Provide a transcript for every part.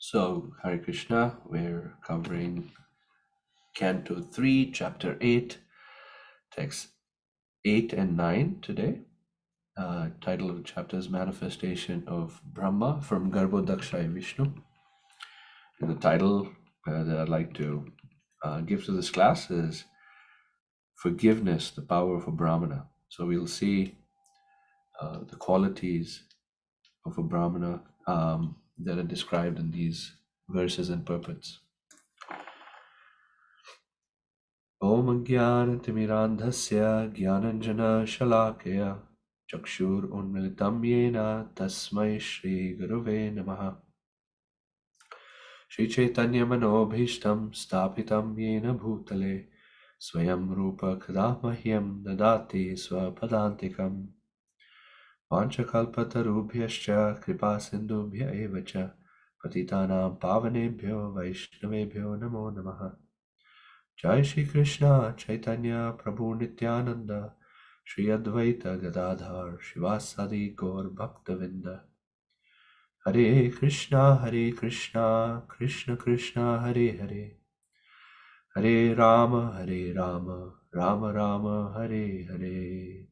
So, Hare Krishna, we're covering Canto 3, Chapter 8, Text 8 and 9 today. Title of the chapter is Manifestation of Brahma from Garbhodakshaya Vishnu. And the title that I'd like to give to this class is Forgiveness, the Power of a Brahmana. So we'll see the qualities of a Brahmana that are described in these verses and purports. Om Jnanatimirandhasya Jnananjana Chakshur Unmilitam Yena Tasmai Shri Gurave Namaha Shri Chaitanya Manobhishtam Stapitam Yena Bhutale Swayam Rupa Kadamahyam Dadati Swapadantikam Vanchakalpatarubhyascha Kripa Sindhubhya Evacha Patitanam Pavanebhyo Vaishnavebhyo Namo Namaha Jai Shri Krishna Chaitanya Prabhu Nityananda Shri Advaita Gadadhar Shivasadi Gaur Bhaktavinda Hare Krishna Krishna Krishna Hare Hare Hare Rama Rama Rama Hare Hare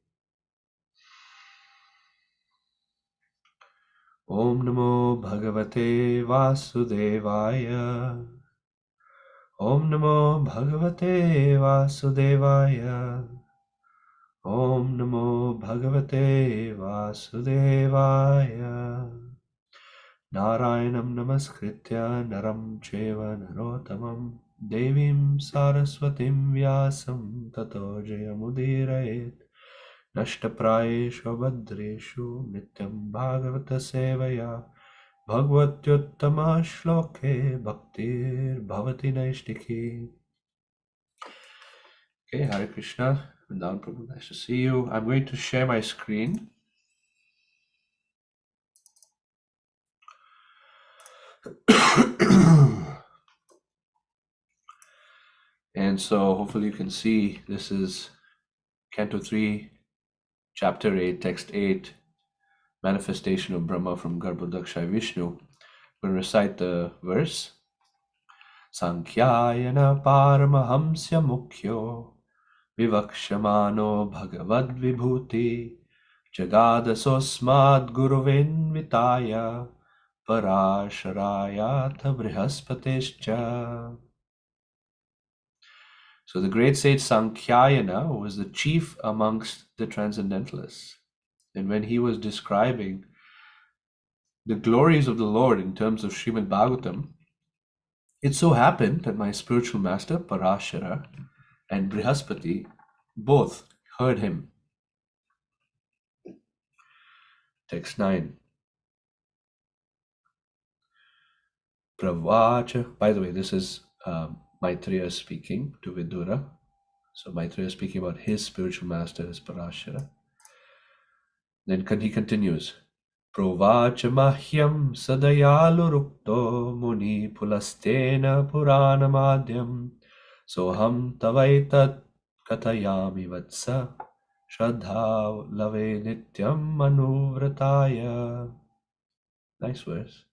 Om Namo Bhagavate Vasudevaya Om Namo Bhagavate Vasudevaya Om Namo Bhagavate Vasudevaya Narayanam Namaskritya Naram Cheva Narottamam Devim Saraswatim Vyasam Tato Jayamudirayet Nashtaprayeshu Bhadreshu Nityam Bhagavata Sevaya Bhagavatyuttama Shloke Bhaktir Bhavati Naishtiki. Okay, Hare Krishna. Vrindavan Prabhu, nice to see you. I'm going to share my screen. And so hopefully you can see this is Canto 3, Chapter 8, Text 8, Manifestation of Brahma from Garbhodakshaya Vishnu. I'm going to recite the verse. Sankhyayana Paramahamsya Mukhyo Vivakshamano Bhagavad Vibhuti Jagadasosmad Guruvinvitaya Parasharayatha Brihaspatescha. So the great sage Sankhyayana was the chief amongst the transcendentalists. And when he was describing the glories of the Lord in terms of Srimad Bhagavatam, it so happened that my spiritual master Parashara and Brihaspati both heard him. Text 9. Pravacha. By the way, this is Maitreya speaking to Vidura. So Maitreya is speaking about his spiritual master as Parashara. Then he continues. Provacha mahyam sadayalurukto muni pulastena puranamadhyam soham tavaitat katayami vatsa shraddha lave nityam manuvrataya. Nice verse.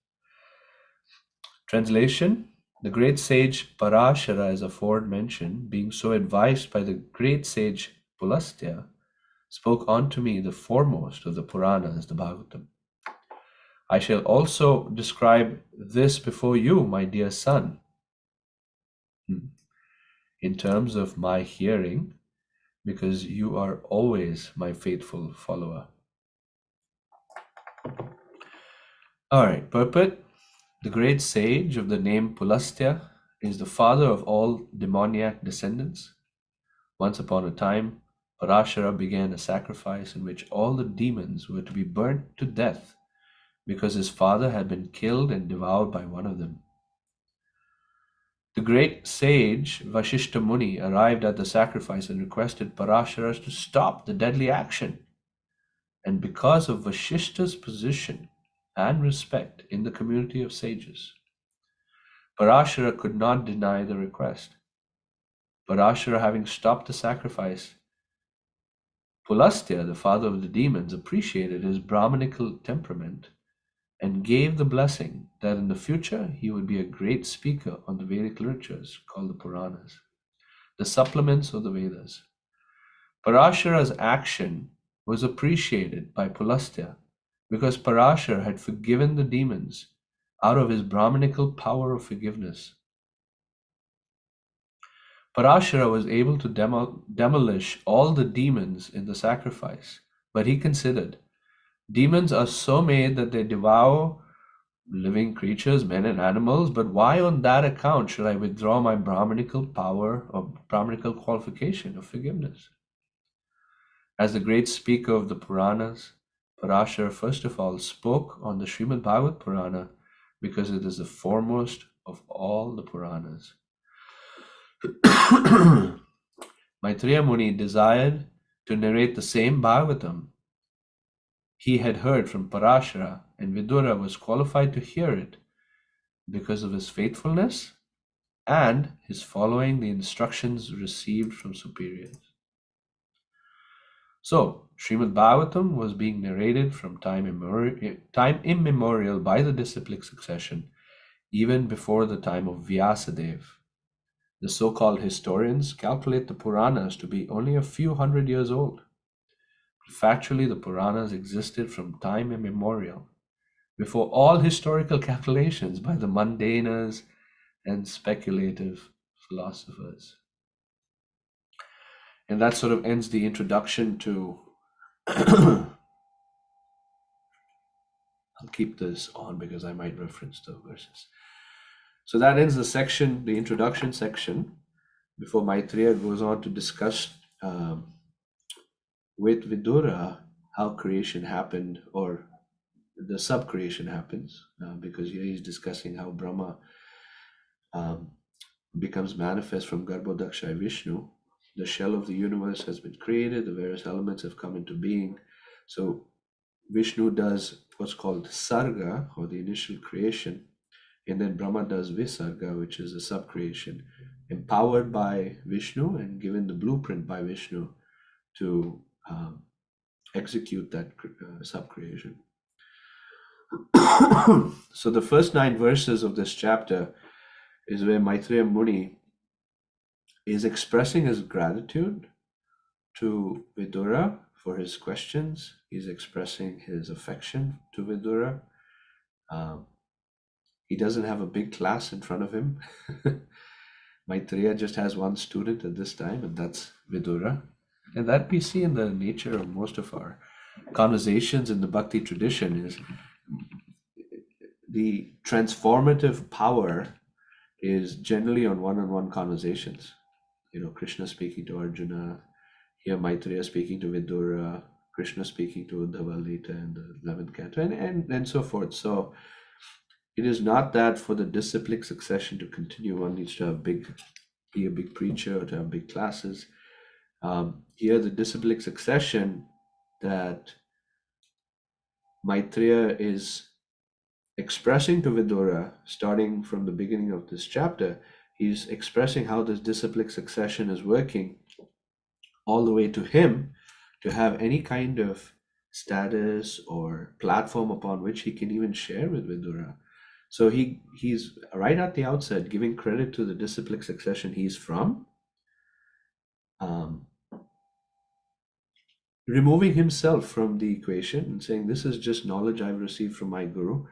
Translation. The great sage Parashara, as aforementioned, being so advised by the great sage Pulastya, spoke unto me the foremost of the Puranas, the Bhagavatam. I shall also describe this before you, my dear son, in terms of my hearing, because you are always my faithful follower. All right, purport. The great sage of the name Pulastya is the father of all demoniac descendants. Once upon a time, Parashara began a sacrifice in which all the demons were to be burnt to death because his father had been killed and devoured by one of them. The great sage Vashishta Muni arrived at the sacrifice and requested Parashara to stop the deadly action. And because of Vashishta's position and respect in the community of sages, Parashara could not deny the request. Parashara having stopped the sacrifice, Pulastya, the father of the demons, appreciated his Brahmanical temperament and gave the blessing that in the future he would be a great speaker on the Vedic literatures called the Puranas, the supplements of the Vedas. Parashara's action was appreciated by Pulastya because Parashara had forgiven the demons out of his Brahmanical power of forgiveness. Parashara was able to demolish all the demons in the sacrifice, but he considered, demons are so made that they devour living creatures, men and animals, but why on that account should I withdraw my Brahmanical power or Brahmanical qualification of forgiveness? As the great speaker of the Puranas, Parashara first of all spoke on the Srimad Bhagavatam Purana because it is the foremost of all the Puranas. Maitreya Muni desired to narrate the same Bhagavatam he had heard from Parashara, and Vidura was qualified to hear it because of his faithfulness and his following the instructions received from superiors. So, Srimad Bhagavatam was being narrated from time immemorial by the disciplic succession, even before the time of Vyasadeva. The so-called historians calculate the Puranas to be only a few hundred years old. Factually, the Puranas existed from time immemorial, before all historical calculations by the mundanas and speculative philosophers. And that sort of ends the introduction to I'll keep this on because I might reference the verses. So that ends the section, the introduction section, before Maitreya goes on to discuss with Vidura how creation happened, or the sub-creation happens, because here he's discussing how Brahma becomes manifest from Garbhodakshaya Vishnu. The shell of the universe has been created, the various elements have come into being. So Vishnu does what's called Sarga, or the initial creation, and then Brahma does Visarga, which is a sub-creation, empowered by Vishnu and given the blueprint by Vishnu to execute that sub-creation. So the first 9 verses of this chapter is where Maitreya Muni is expressing his gratitude to Vidura for his questions. He's expressing his affection to Vidura. He doesn't have a big class in front of him. Maitreya just has one student at this time, and that's Vidura. And that we see in the nature of most of our conversations in the Bhakti tradition is the transformative power is generally on one-on-one conversations. Krishna speaking to Arjuna, here Maitreya speaking to Vidura, Krishna speaking to Uddhava later in the 11th canto, and so forth. So it is not that for the disciplic succession to continue, one needs to be a big preacher or to have big classes. Here the disciplic succession that Maitreya is expressing to Vidura, starting from the beginning of this chapter, he's expressing how this disciplic succession is working all the way to him to have any kind of status or platform upon which he can even share with Vidura. So he's right at the outset giving credit to the disciplic succession he's from, removing himself from the equation and saying, this is just knowledge I've received from my guru.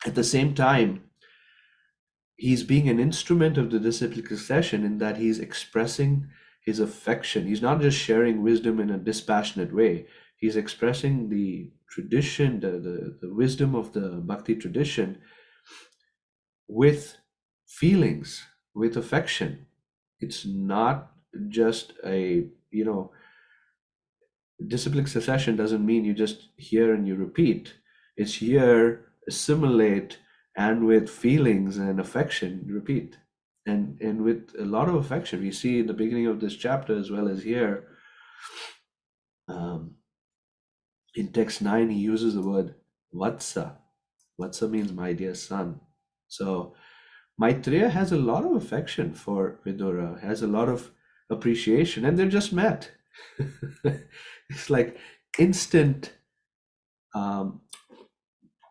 At the same time, he's being an instrument of the disciplic succession in that he's expressing his affection. He's not just sharing wisdom in a dispassionate way. He's expressing the tradition, the wisdom of the Bhakti tradition with feelings, with affection. It's not just a, disciplic succession doesn't mean you just hear and you repeat. It's hear, assimilate, and with feelings and affection, repeat. And with a lot of affection. We see in the beginning of this chapter as well as here, in text 9, he uses the word Vatsa. Vatsa means my dear son. So Maitreya has a lot of affection for Vidura, has a lot of appreciation, and they're just met. It's like instant um,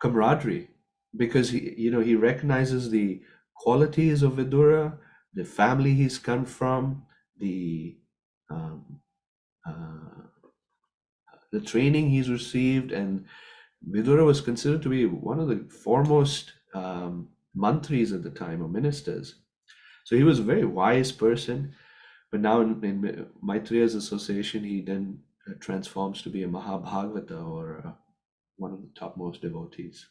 camaraderie, because he recognizes the qualities of Vidura, the family he's come from, the um, uh, the training he's received, and Vidura was considered to be one of the foremost mantris at the time, or ministers. So he was a very wise person, but now in Maitreya's association, he then transforms to be a Mahabhagavata, or one of the topmost devotees.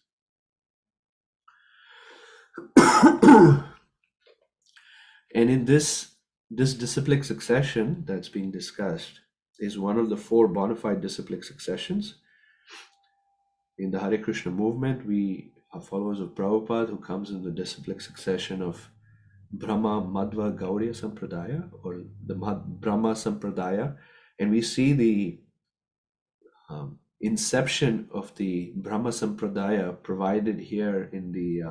And in this disciplic succession that's being discussed is one of the four bona fide disciplic successions. In the Hare Krishna movement, we are followers of Prabhupada, who comes in the disciplic succession of Brahma, Madhva, Gauriya Sampradaya, or the Brahma Sampradaya, and we see the inception of the Brahma Sampradaya provided here in the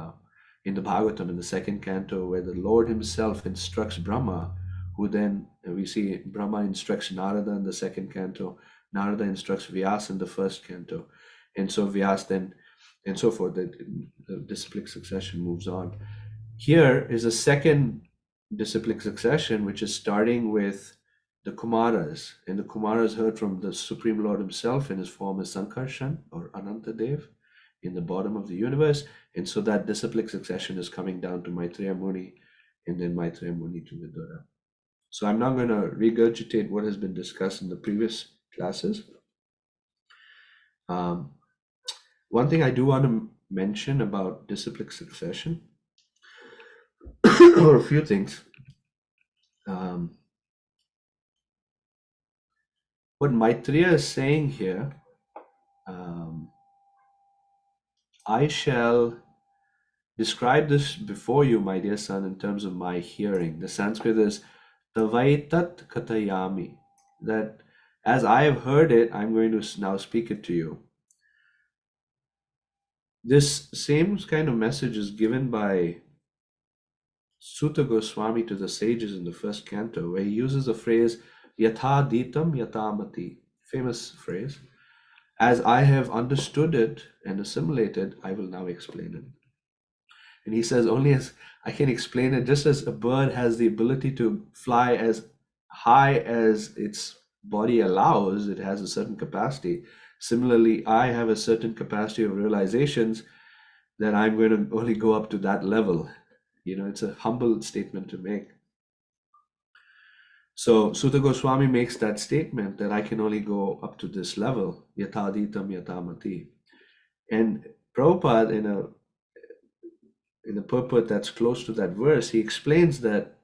Bhagavatam, in the second canto, where the Lord Himself instructs Brahma, who then we see Brahma instructs Narada in the second canto, Narada instructs Vyas in the first canto, and so Vyas then, and so forth. The disciplic succession moves on. Here is a second disciplic succession, which is starting with the Kumaras, and the Kumaras heard from the Supreme Lord Himself in His form as Sankarshan, or Anantadev, in the bottom of the universe. And so that disciplic succession is coming down to Maitreya Muni, and then Maitreya Muni to Vidura. So I'm not going to regurgitate what has been discussed in the previous classes. One thing I do want to mention about disciplic succession, or a few things. What Maitreya is saying here, I shall describe this before you, my dear son, in terms of my hearing. The Sanskrit is Tavaitat Katayami, that as I have heard it, I'm going to now speak it to you. This same kind of message is given by Sutta Goswami to the sages in the first canto, where he uses the phrase Yatha Ditam Yatamati, famous phrase. As I have understood it and assimilated, I will now explain it. And he says, only as I can explain it, just as a bird has the ability to fly as high as its body allows, it has a certain capacity. Similarly, I have a certain capacity of realizations that I'm going to only go up to that level. It's a humble statement to make. So Sutta Goswami makes that statement that I can only go up to this level, yataditam yatamati. And Prabhupada, in a purport that's close to that verse, he explains that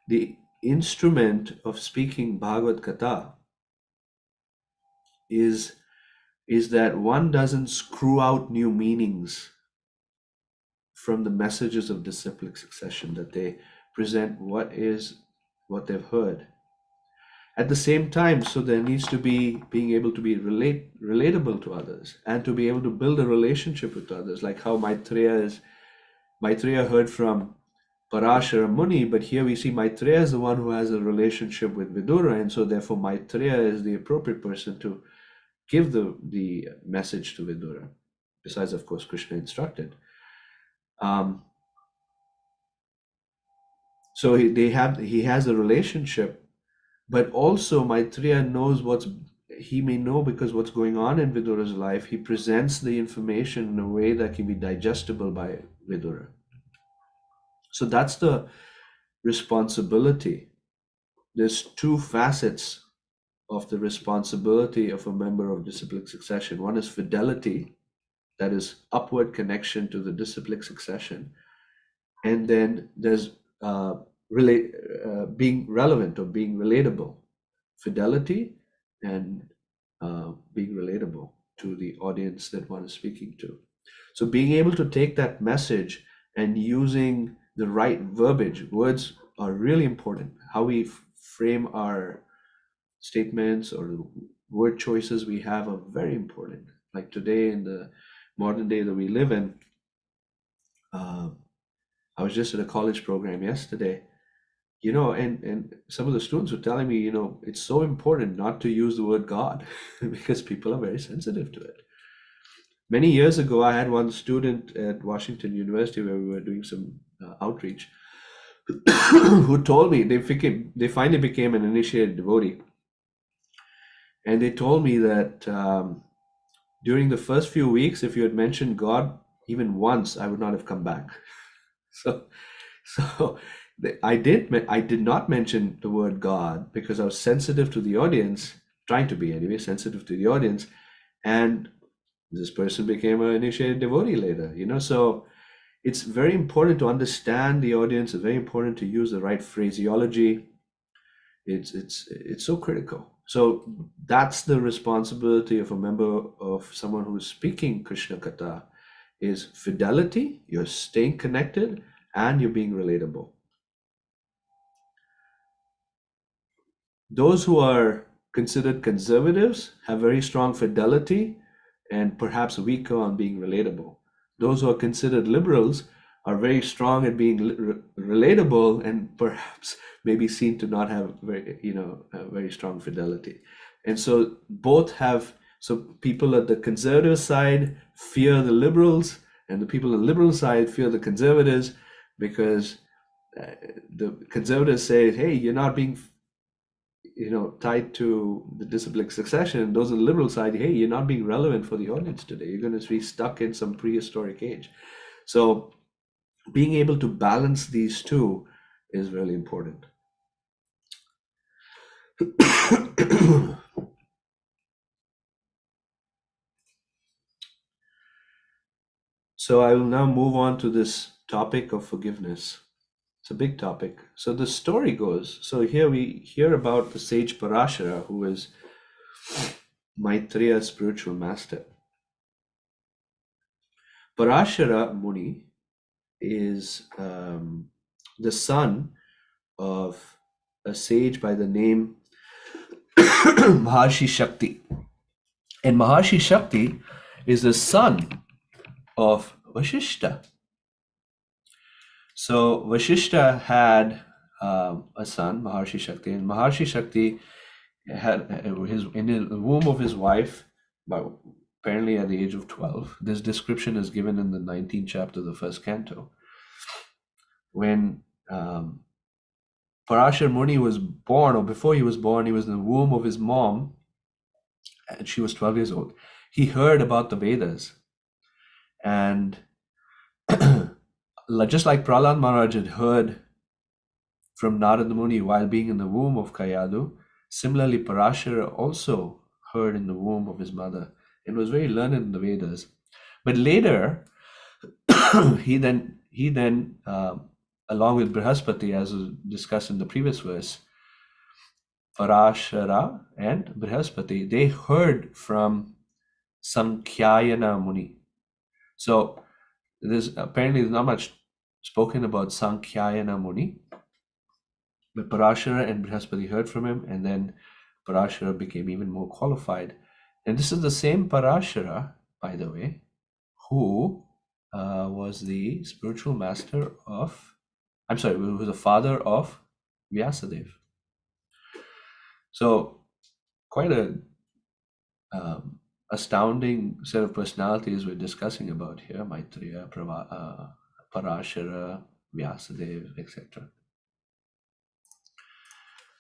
the instrument of speaking Bhagavad Gita is that one doesn't screw out new meanings from the messages of disciplic succession, that they present what they've heard. At the same time, so there needs to be being able to be relatable to others, and to be able to build a relationship with others, like how Maitreya heard from Parashara Muni, but here we see Maitreya is the one who has a relationship with Vidura, and so therefore Maitreya is the appropriate person to give the message to Vidura, besides, of course, Krishna instructed. So he has a relationship, but also Maitreya knows he may know, because what's going on in Vidura's life, he presents the information in a way that can be digestible by Vidura. So that's the responsibility. There's two facets of the responsibility of a member of disciplic succession. One is fidelity, that is upward connection to the disciplic succession. And then there's being relevant or being relatable. Fidelity and being relatable to the audience that one is speaking to. So being able to take that message and using the right verbiage, words are really important. How we frame our statements or the word choices we have are very important. Like today, in the modern day that we live in, I was just at a college program yesterday, And some of the students were telling me, it's so important not to use the word God because people are very sensitive to it. Many years ago, I had one student at Washington University where we were doing some outreach who told me they finally became an initiated devotee, and they told me that during the first few weeks, if you had mentioned God even once, I would not have come back. So, so I did not mention the word God because I was sensitive to the audience, trying to be anyway, sensitive to the audience, and this person became an initiated devotee later. So it's very important to understand the audience. It's very important to use the right phraseology. It's so critical. So that's the responsibility of a member of someone who is speaking Krishna Katha, is fidelity, you're staying connected, and you're being relatable. Those who are considered conservatives have very strong fidelity and perhaps weaker on being relatable. Those who are considered liberals are very strong at being relatable and perhaps maybe seen to not have very strong fidelity. And so both have, so people at the conservative side fear the liberals, and the people on the liberal side fear the conservatives, because the conservatives say, hey, you're not being tied to the disciplic succession. Those on the liberal side, hey, you're not being relevant for the audience today. You're going to be stuck in some prehistoric age. So being able to balance these two is really important. So I will now move on to this topic of forgiveness. It's a big topic. So the story goes, so here we hear about the sage Parashara, who is Maitreya's spiritual master. Parashara Muni is the son of a sage by the name Maharshi Shakti. And Maharshi Shakti is the son of Vashishta. So Vashishta had a son, Maharshi Shakti, and Maharshi Shakti had in the womb of his wife, apparently at the age of 12. This description is given in the 19th chapter of the first canto. When Parashar Muni was born, or before he was born, he was in the womb of his mom, and she was 12 years old. He heard about the Vedas, and just like Prahlad Maharaj had heard from Narada Muni while being in the womb of Kayadu, similarly Parashara also heard in the womb of his mother and was very learned in the Vedas. But later, he then along with Brihaspati, as was discussed in the previous verse, Parashara and Brihaspati, they heard from Sankhyayana Muni. So there's not much spoken about Sankhyayana Muni, but Parashara and Brihaspati heard from him, and then Parashara became even more qualified. And this is the same Parashara, by the way, who was the spiritual master of, who was the father of Vyasadeva. So quite a astounding set of personalities we're discussing about here: Maitreya, Parashara, Vyasadeva, etc.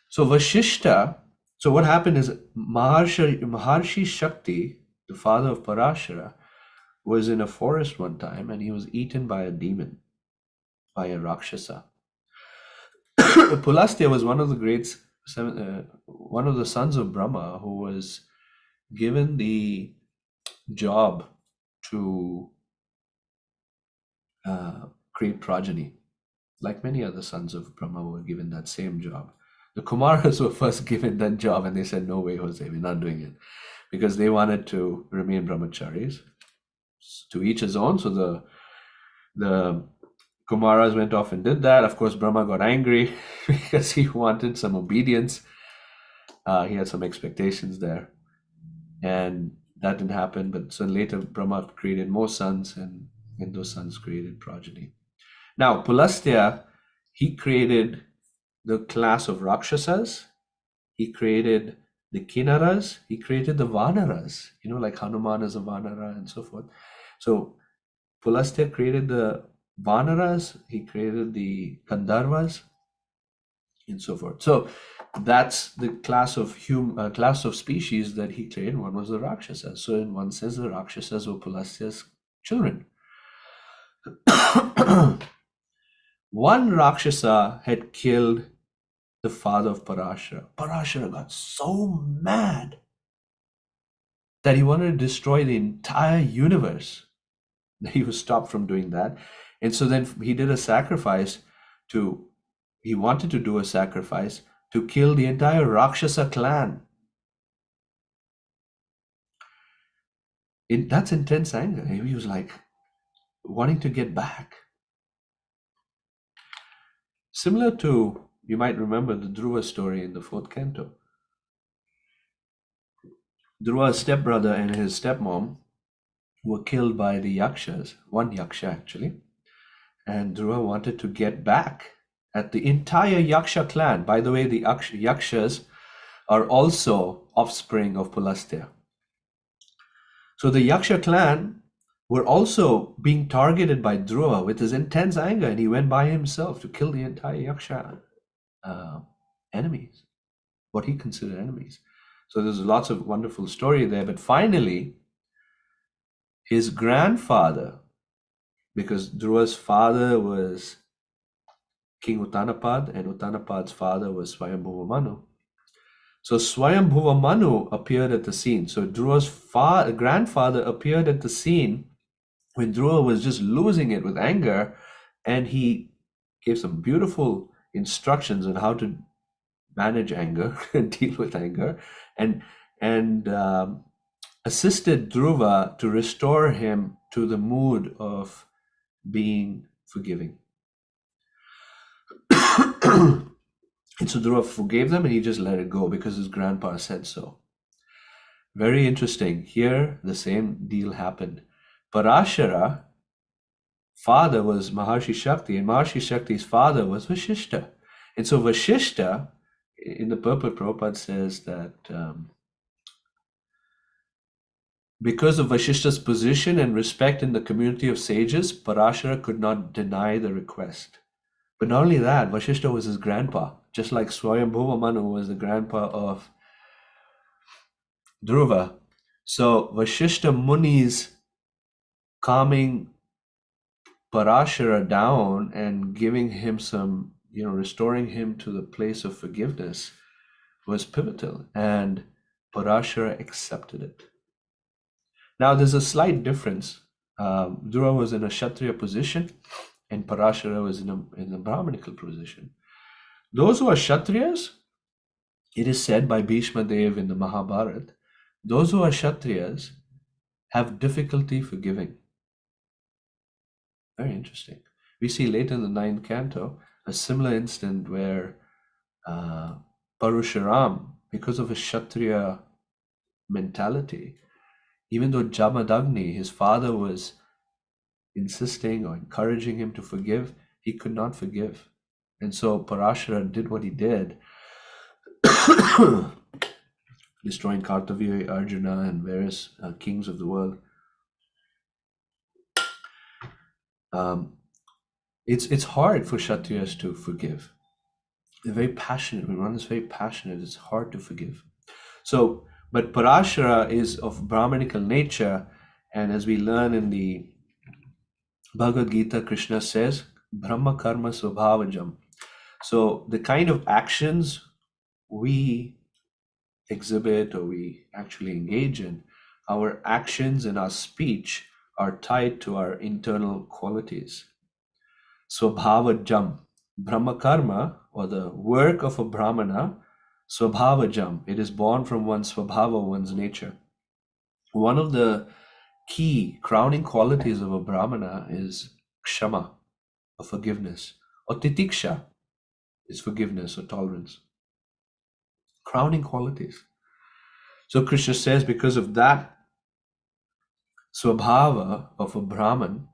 So Vashishta, so what happened is Maharshi Shakti, the father of Parashara, was in a forest one time and he was eaten by a demon, by a Rakshasa. Pulastya was one of the greats, one of the sons of Brahma, who was given the job to create progeny. Like many other sons of Brahma were given that same job. The Kumaras were first given that job and they said, no way, Jose, we're not doing it. Because they wanted to remain brahmacharis. To each his own. So the Kumaras went off and did that. Of course, Brahma got angry because he wanted some obedience. He had some expectations there. And that didn't happen. But so later, Brahma created more sons, and those sons created progeny. Now, Pulastya, he created the class of Rakshasas, he created the Kinnaras, he created the Vanaras, like Hanuman is a Vanara and so forth. So Pulastya created the Vanaras, he created the Gandharvas, and so forth. So that's the class of species that he created. One was the Rakshasas. So in one sense, the Rakshasas were Pulastya's children. One Rakshasa had killed the father of Parashara. Parashara got so mad that he wanted to destroy the entire universe. He was stopped from doing that. And so then he did a sacrifice he wanted to do a sacrifice to kill the entire Rakshasa clan. That's intense anger. He was like wanting to get back. Similar to, you might remember the Dhruva story in the fourth canto. Dhruva's stepbrother and his stepmom were killed by the Yakshas, one Yaksha actually. And Dhruva wanted to get back at the entire Yaksha clan. By the way, the Yakshas are also offspring of Pulastya. So the Yaksha clan were also being targeted by Dhruva with his intense anger, and he went by himself to kill the entire Yaksha enemies, what he considered enemies. So there's lots of wonderful story there. But finally, his grandfather, because Dhruva's father was King Uttanapad, and Uttanapad's father was Swayambhuva Manu. So Swayambhuva Manu appeared at the scene. So Dhruva's grandfather appeared at the scene when Dhruva was just losing it with anger, and he gave some beautiful instructions on how to manage anger and deal with anger, and assisted Dhruva to restore him to the mood of being forgiving. And so Dhruva forgave them, and he just let it go because his grandpa said so. Very interesting. Here, the same deal happened. Parashara father was Maharshi Shakti, and Maharshi Shakti's father was Vashishta. And so Vashishta, in the purport, Prabhupada says that because of Vashishta's position and respect in the community of sages, Parashara could not deny the request. But not only that, Vashishta was his grandpa, just like Swayambhuva Manu was the grandpa of Dhruva. So Vashishta Muni's calming Parashara down and giving him some, restoring him to the place of forgiveness was pivotal, and Parashara accepted it. Now there's a slight difference. Dhruva was in a Kshatriya position, and Parashara was in a Brahmanical position. Those who are Kshatriyas, it is said by Bhishma Dev in the Mahabharata, those who are Kshatriyas have difficulty forgiving. Very interesting. We see later in the 9th canto a similar incident where Parashuram, because of his Kshatriya mentality, even though Jamadagni, his father, was insisting or encouraging him to forgive, he could not forgive. And so Parashara did what he did, destroying Kartavya, Arjuna, and various kings of the world. It's hard for Kshatriyas to forgive. They're very passionate. When one is very passionate, it's hard to forgive. So, but Parashara is of Brahmanical nature, and as we learn in the Bhagavad Gita, Krishna says, Brahma Karma Swabhavajam. So the kind of actions we exhibit or we actually engage in, our actions and our speech are tied to our internal qualities. Swabhavajam. Brahma Karma, or the work of a Brahmana, Swabhavajam. It is born from one's Swabhava, one's nature. One of the key crowning qualities of a Brahmana is Kshama, or forgiveness, or Titiksha is forgiveness or tolerance. Crowning qualities. So Krishna says because of that Swabhava of a Brahman,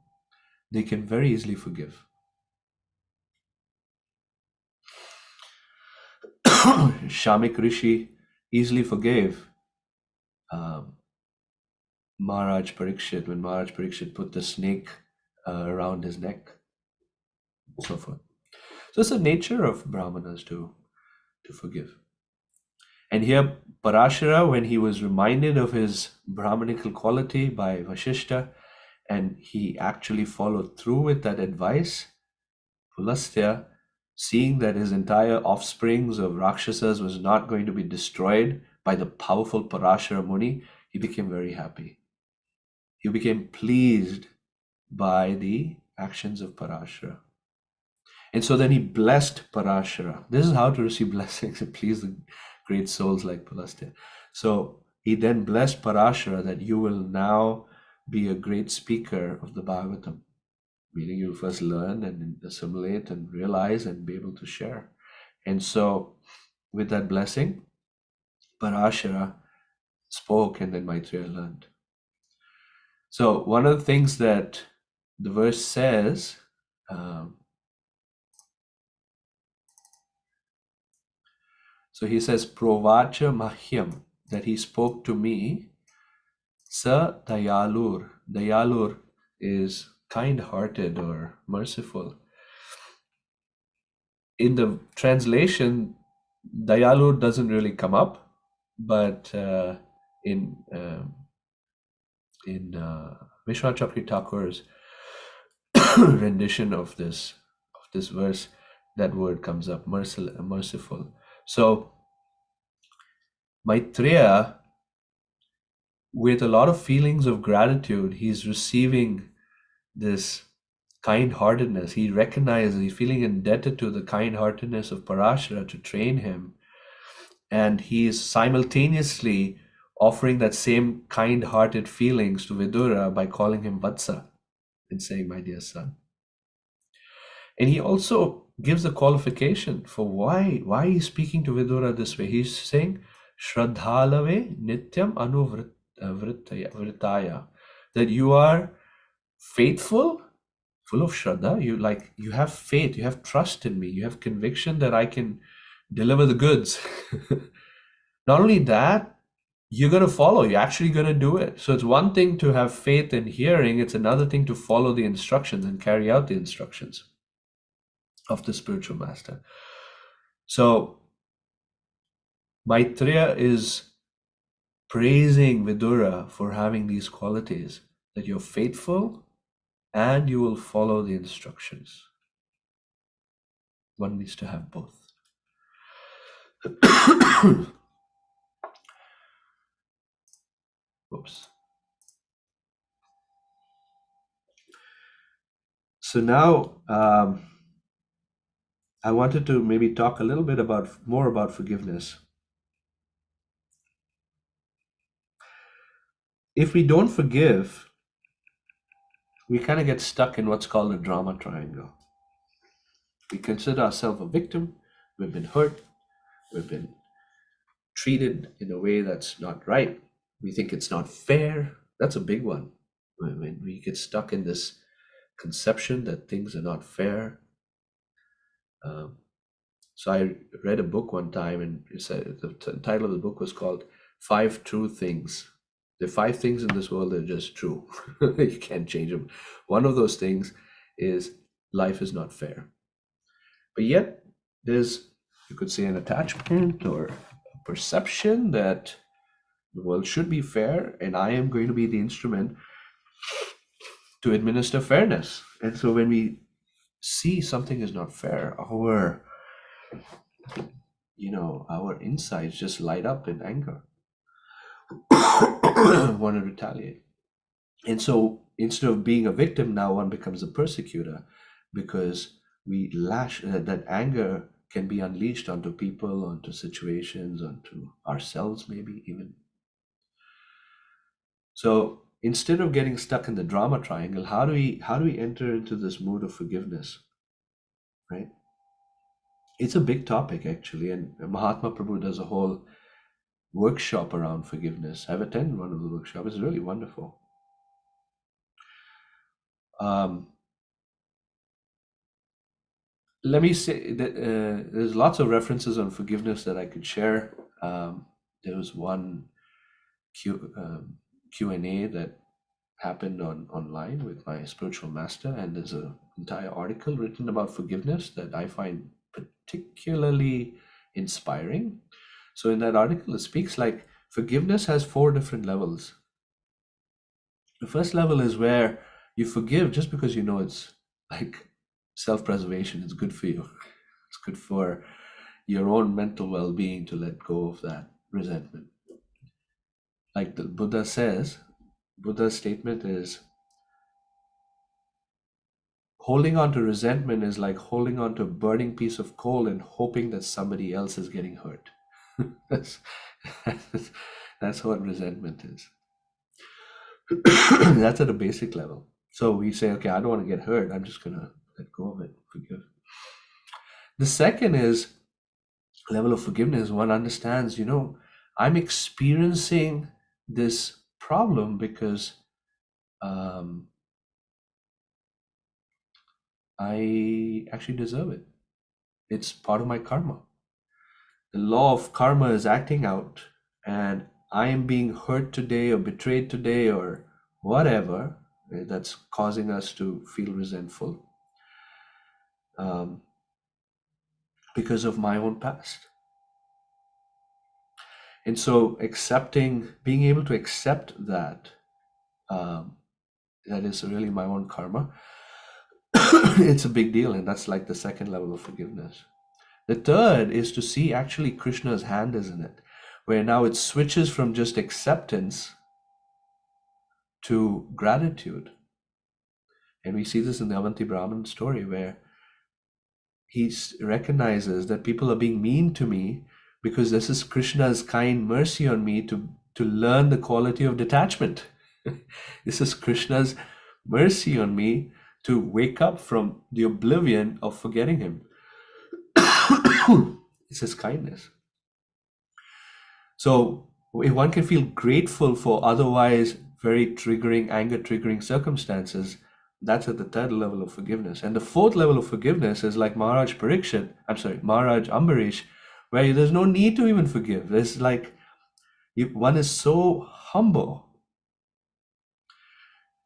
they can very easily forgive. Shamik Rishi easily forgave um, Maharaj Parikshit when Maharaj Parikshit put the snake around his neck, and so forth. So it's the nature of Brahmanas to forgive. And here, Parashara, when he was reminded of his Brahmanical quality by Vasishta, and he actually followed through with that advice, Pulastya, seeing that his entire offsprings of Rakshasas was not going to be destroyed by the powerful Parashara Muni, he became very happy. He became pleased by the actions of Parashara. And so then he blessed Parashara. This is how to receive blessings and please the great souls like Pulastya. So he then blessed Parashara that you will now be a great speaker of the Bhagavatam, meaning you'll first learn and assimilate and realize and be able to share. And so with that blessing, Parashara spoke and then Maitreya learned. So one of the things that the verse says, so he says, Provacha Mahyam, that he spoke to me, Sa Dayalur. Dayalur is kind-hearted or merciful. In the translation, Dayalur doesn't really come up, but in Vishwanath Chakri Thakur's rendition of this verse, that word comes up, merciful. So Maitreya, with a lot of feelings of gratitude, he's receiving this kind-heartedness. He recognizes, he's feeling indebted to the kind-heartedness of Parashara to train him. And he is simultaneously offering that same kind-hearted feelings to Vidura by calling him Vatsa and saying, my dear son. And he also gives the qualification for why he's speaking to Vidura this way. He's saying, Shraddhalave nityam anuvritaya, that you are faithful, full of Shraddha, you have faith, you have trust in me, you have conviction that I can deliver the goods. Not only that, you're going to follow, you're actually going to do it. So it's one thing to have faith in hearing, it's another thing to follow the instructions and carry out the instructions of the spiritual master. So Maitreya is praising Vidura for having these qualities, that you're faithful and you will follow the instructions. One needs to have both. Oops. So now I wanted to maybe talk a little bit more about forgiveness. If we don't forgive, we kind of get stuck in what's called a drama triangle. We consider ourselves a victim, we've been hurt, we've been treated in a way that's not right, we think it's not fair. That's a big one. When we get stuck in this conception that things are not fair. So I read a book one time, and it said, the title of the book was called 5 True Things. The 5 things in this world that are just true. You can't change them. One of those things is life is not fair. But yet there's, you could say, an attachment or a perception that the world should be fair, and I am going to be the instrument to administer fairness. And so when we see something is not fair, our insides just light up in anger. Want to retaliate. And so instead of being a victim, now one becomes a persecutor, because we lash, that anger can be unleashed onto people, onto situations, onto ourselves, maybe even. So instead of getting stuck in the drama triangle, how do we enter into this mood of forgiveness? Right? It's a big topic, actually, and Mahatma Prabhu does a whole workshop around forgiveness. I've attended one of the workshops. It's really wonderful. let me say that there's lots of references on forgiveness that I could share. There was one Q&A that happened online with my spiritual master, and there's an entire article written about forgiveness that I find particularly inspiring. So in that article, it speaks like forgiveness has 4 different levels. The first level is where you forgive just because you know it's like self-preservation. It's good for you. It's good for your own mental well-being to let go of that resentment. Like the Buddha says, Buddha's statement is, holding on to resentment is like holding on to a burning piece of coal and hoping that somebody else is getting hurt. that's, that's what resentment is. That's at a basic level. So we say, okay, I don't want to get hurt. I'm just going to let go of it, forgive. The second is level of forgiveness. One understands, I'm experiencing this problem because I actually deserve it. It's part of my karma. The law of karma is acting out, and I am being hurt today or betrayed today or whatever that's causing us to feel resentful because of my own past. And so being able to accept that, that is really my own karma, it's a big deal, and that's like the second level of forgiveness. The third is to see actually Krishna's hand is in it, where now it switches from just acceptance to gratitude. And we see this in the Avanti Brahman story, where he recognizes that people are being mean to me because this is Krishna's kind mercy on me to learn the quality of detachment. This is Krishna's mercy on me to wake up from the oblivion of forgetting him. It's his kindness. So if one can feel grateful for otherwise very triggering, anger triggering circumstances, that's at the third level of forgiveness. And the fourth level of forgiveness is like Maharaj Ambarish, where there's no need to even forgive. There's like, one is so humble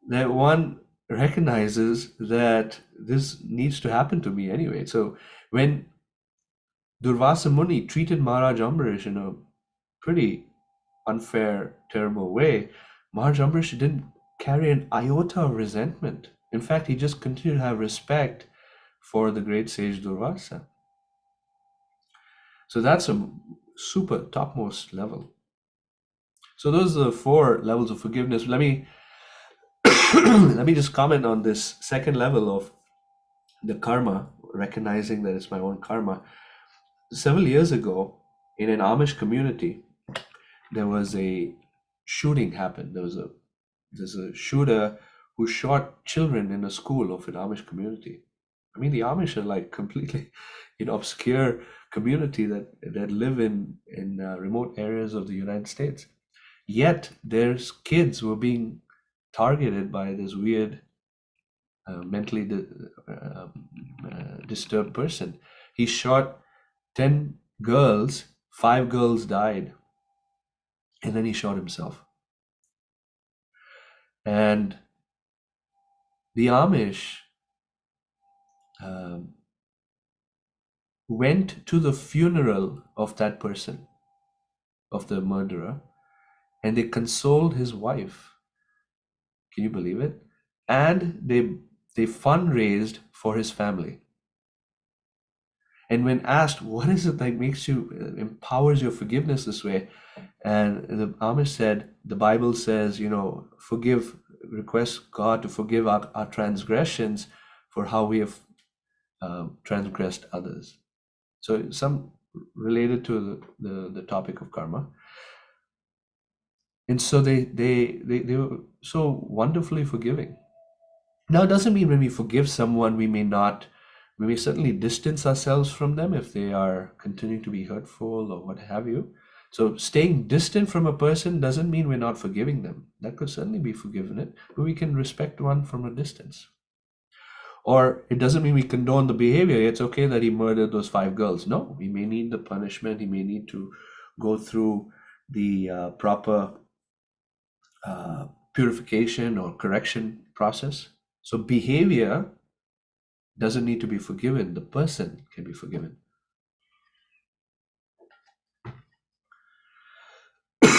that one recognizes that this needs to happen to me anyway. So when Durvasa Muni treated Maharaj Ambarish in a pretty unfair, terrible way, Maharaj Ambarish didn't carry an iota of resentment. In fact, he just continued to have respect for the great sage Durvasa. So that's a super topmost level. So those are the 4 levels of forgiveness. Let me just comment on this second level of the karma, recognizing that it's my own karma. Several years ago, in an Amish community, there was a shooting happened. There's a shooter who shot children in a school of an Amish community. I mean, the Amish are like completely, obscure community that live in remote areas of the United States. Yet their kids were being targeted by this weird, mentally disturbed person. He shot 10 girls, 5 girls died, and then he shot himself. And the Amish went to the funeral of that person, of the murderer, and they consoled his wife. Can you believe it? And they fundraised for his family. And when asked, what is it that makes you, empowers your forgiveness this way? And the Amish said, the Bible says, request God to forgive our transgressions for how we have transgressed others. So some related to the topic of karma. And so they were so wonderfully forgiving. Now, it doesn't mean when we forgive someone, we may certainly distance ourselves from them if they are continuing to be hurtful or what have you. So staying distant from a person doesn't mean we're not forgiving them. That could certainly be forgiven it, but we can respect one from a distance. Or it doesn't mean we condone the behavior. It's okay that he murdered those 5 girls. No, he may need the punishment. He may need to go through the proper purification or correction process. So behavior doesn't need to be forgiven. The person can be forgiven.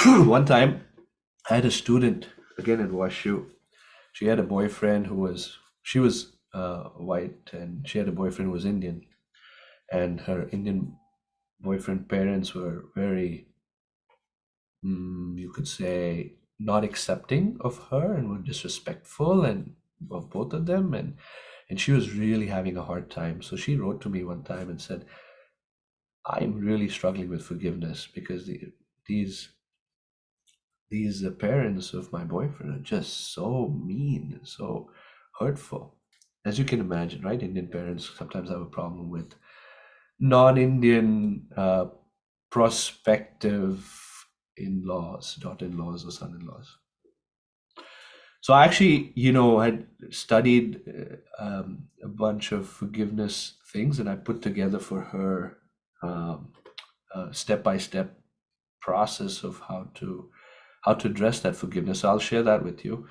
One time, I had a student, again in Washu. She had a boyfriend she was white, and she had a boyfriend who was Indian. And her Indian boyfriend parents were very, you could say, not accepting of her and were disrespectful and of both of them. And she was really having a hard time. So she wrote to me one time and said, I'm really struggling with forgiveness because these parents of my boyfriend are just so mean and so hurtful. As you can imagine, right? Indian parents sometimes have a problem with non-Indian prospective in-laws, daughter-in-laws or son-in-laws. So I actually, had studied a bunch of forgiveness things, and I put together for her a step-by-step process of how to address that forgiveness. So I'll share that with you.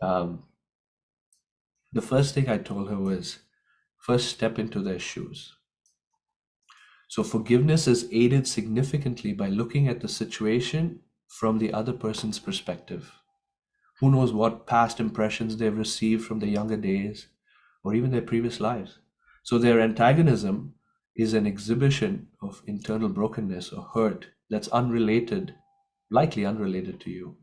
The first thing I told her was, first step into their shoes. So forgiveness is aided significantly by looking at the situation from the other person's perspective. Who knows what past impressions they've received from their younger days or even their previous lives. So their antagonism is an exhibition of internal brokenness or hurt that's unrelated, likely unrelated to you.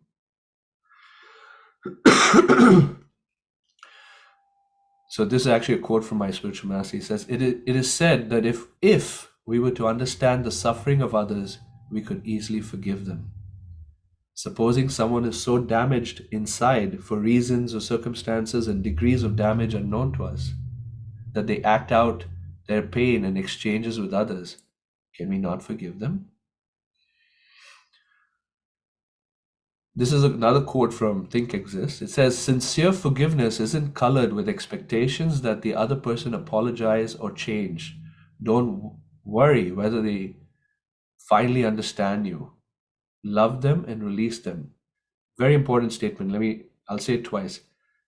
So this is actually a quote from my spiritual master. He says, it is said that if we were to understand the suffering of others, we could easily forgive them. Supposing someone is so damaged inside for reasons or circumstances and degrees of damage unknown to us, that they act out their pain in exchanges with others, can we not forgive them? This is another quote from Think Exist. It says, sincere forgiveness isn't colored with expectations that the other person apologize or change. Don't worry whether they finally understand you. Love them and release them. Very important statement. I'll say it twice.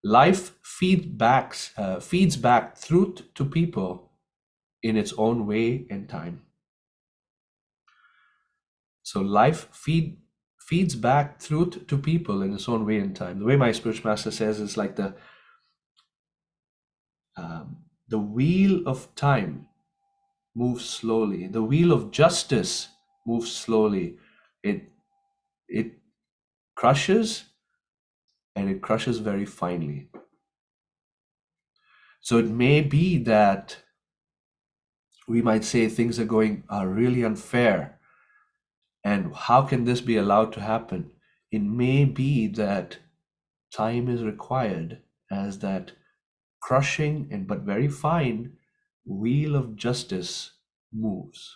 Life feeds back truth to people in its own way and time. So life feeds back truth to people in its own way and time. The way my spiritual master says is like the wheel of time moves slowly. The wheel of justice moves slowly. It crushes, and it crushes very finely. So it may be that we might say things are really unfair, and how can this be allowed to happen? It may be that time is required as that crushing but very fine wheel of justice moves.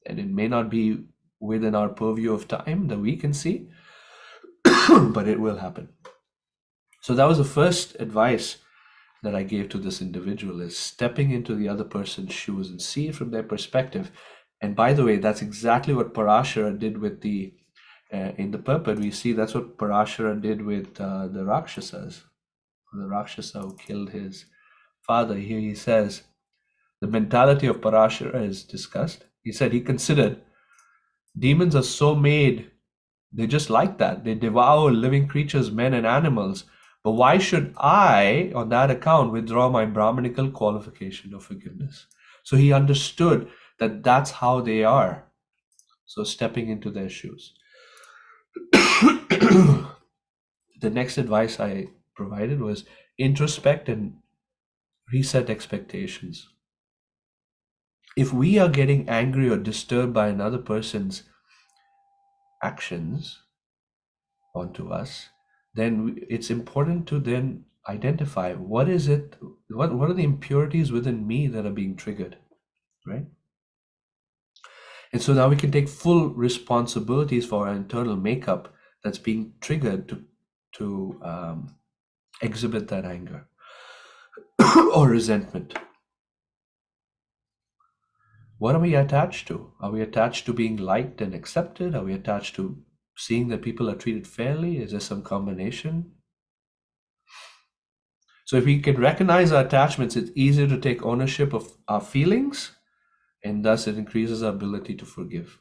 And it may not be within our purview of time that we can see, but it will happen. So that was the first advice that I gave to this individual, is stepping into the other person's shoes and see it from their perspective. And by the way, that's exactly what Parashara did with in the purport. We see that's what Parashara did with the Rakshasas. The Rakshasa who killed his father. Here he says, the mentality of Parashara is discussed. He said he considered demons are so made, they just like that. They devour living creatures, men and animals. But why should I, on that account, withdraw my Brahmanical qualification of forgiveness? So he understood that that's how they are. So stepping into their shoes. The next advice I provided was introspect and reset expectations. If we are getting angry or disturbed by another person's actions onto us, then it's important to then identify what is it, what are the impurities within me that are being triggered, right? And so now we can take full responsibilities for our internal makeup that's being triggered to exhibit that anger. or resentment. What are we attached to? Are we attached to being liked and accepted? Are we attached to seeing that people are treated fairly? Is there some combination? So if we can recognize our attachments, it's easier to take ownership of our feelings, and thus it increases our ability to forgive.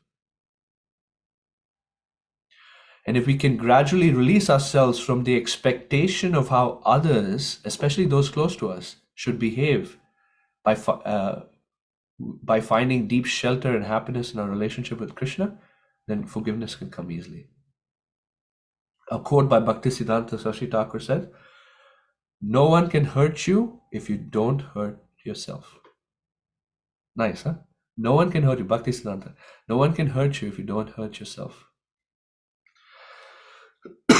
And if we can gradually release ourselves from the expectation of how others, especially those close to us, should behave by finding deep shelter and happiness in our relationship with Krishna, then forgiveness can come easily. A quote by Bhaktisiddhanta Saraswati Thakur said, "No one can hurt you if you don't hurt yourself." Nice, huh? No one can hurt you, Bhaktisiddhanta. No one can hurt you if you don't hurt yourself.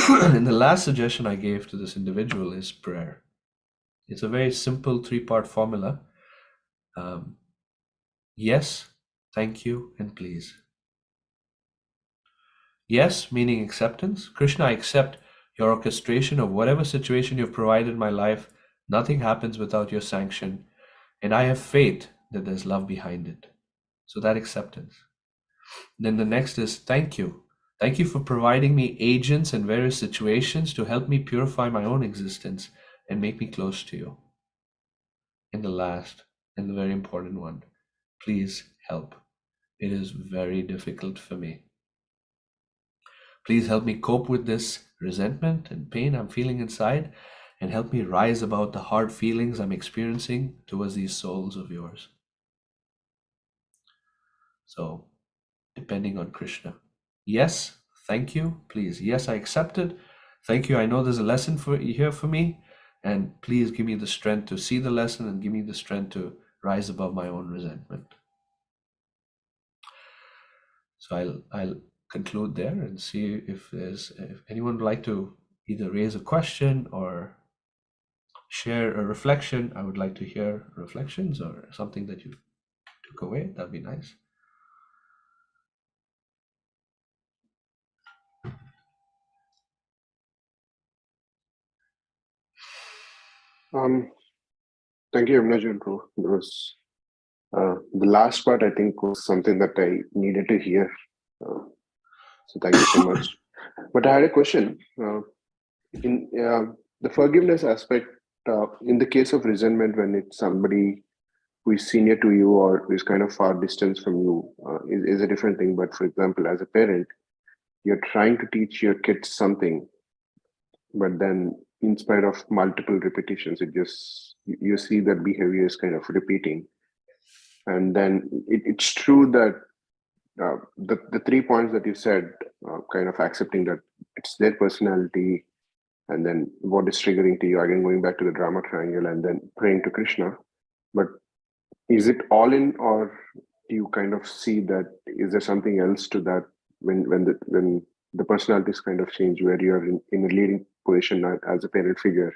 And the last suggestion I gave to this individual is prayer. It's a very simple 3-part formula. Yes, thank you, and please. Yes, meaning acceptance. Krishna, I accept your orchestration of whatever situation you've provided in my life. Nothing happens without your sanction. And I have faith that there's love behind it. So that acceptance. Then the next is thank you. Thank you for providing me agents in various situations to help me purify my own existence and make me close to you. And the last, and the very important one, please help. It is very difficult for me. Please help me cope with this resentment and pain I'm feeling inside, and help me rise above the hard feelings I'm experiencing towards these souls of yours. So, depending on Krishna. Yes, thank you, please. Yes, I accept it. Thank you. I know there's a lesson here for me, and please give me the strength to see the lesson and give me the strength to rise above my own resentment. So I'll conclude there and see if anyone would like to either raise a question or share a reflection. I would like to hear reflections or something that you took away. That'd be nice. Thank you, Yamuna Jivana. Because the last part, I think, was something that I needed to hear. So thank you so much. But I had a question. In the forgiveness aspect, in the case of resentment, when it's somebody who is senior to you or who is kind of far distance from you, is a different thing. But for example, as a parent, you're trying to teach your kids something, but then in spite of multiple repetitions, you see that behavior is kind of repeating. And then it's true that the 3 points that you said, kind of accepting that it's their personality, and then what is triggering to you, again going back to the drama triangle, and then praying to Krishna. But is it all in, or do you kind of see that is there something else to that when the personalities kind of change, where you're in a leading position as a parent figure,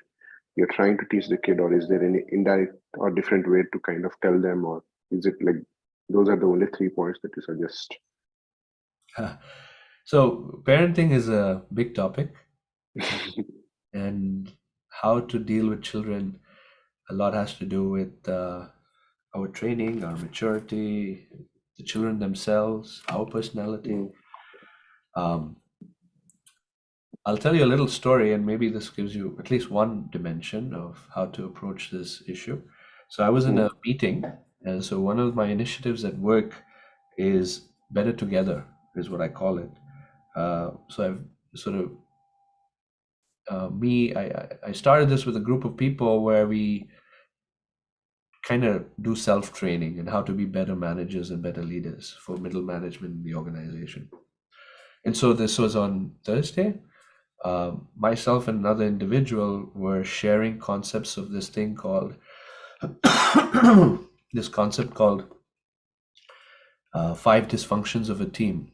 you're trying to teach the kid, or is there any indirect or different way to kind of tell them, or is it like those are the only 3 points that you suggest? So parenting is a big topic, and how to deal with children, a lot has to do with our training, our maturity, the children themselves, our personality. I'll tell you a little story, and maybe this gives you at least one dimension of how to approach this issue. So I was in a meeting, and so one of my initiatives at work is Better Together, is what I call it. So I've sort of I started this with a group of people where we kind of do self-training and how to be better managers and better leaders for middle management in the organization. And so this was on Thursday. Myself and another individual were sharing concepts of this thing called this concept called 5 Dysfunctions of a Team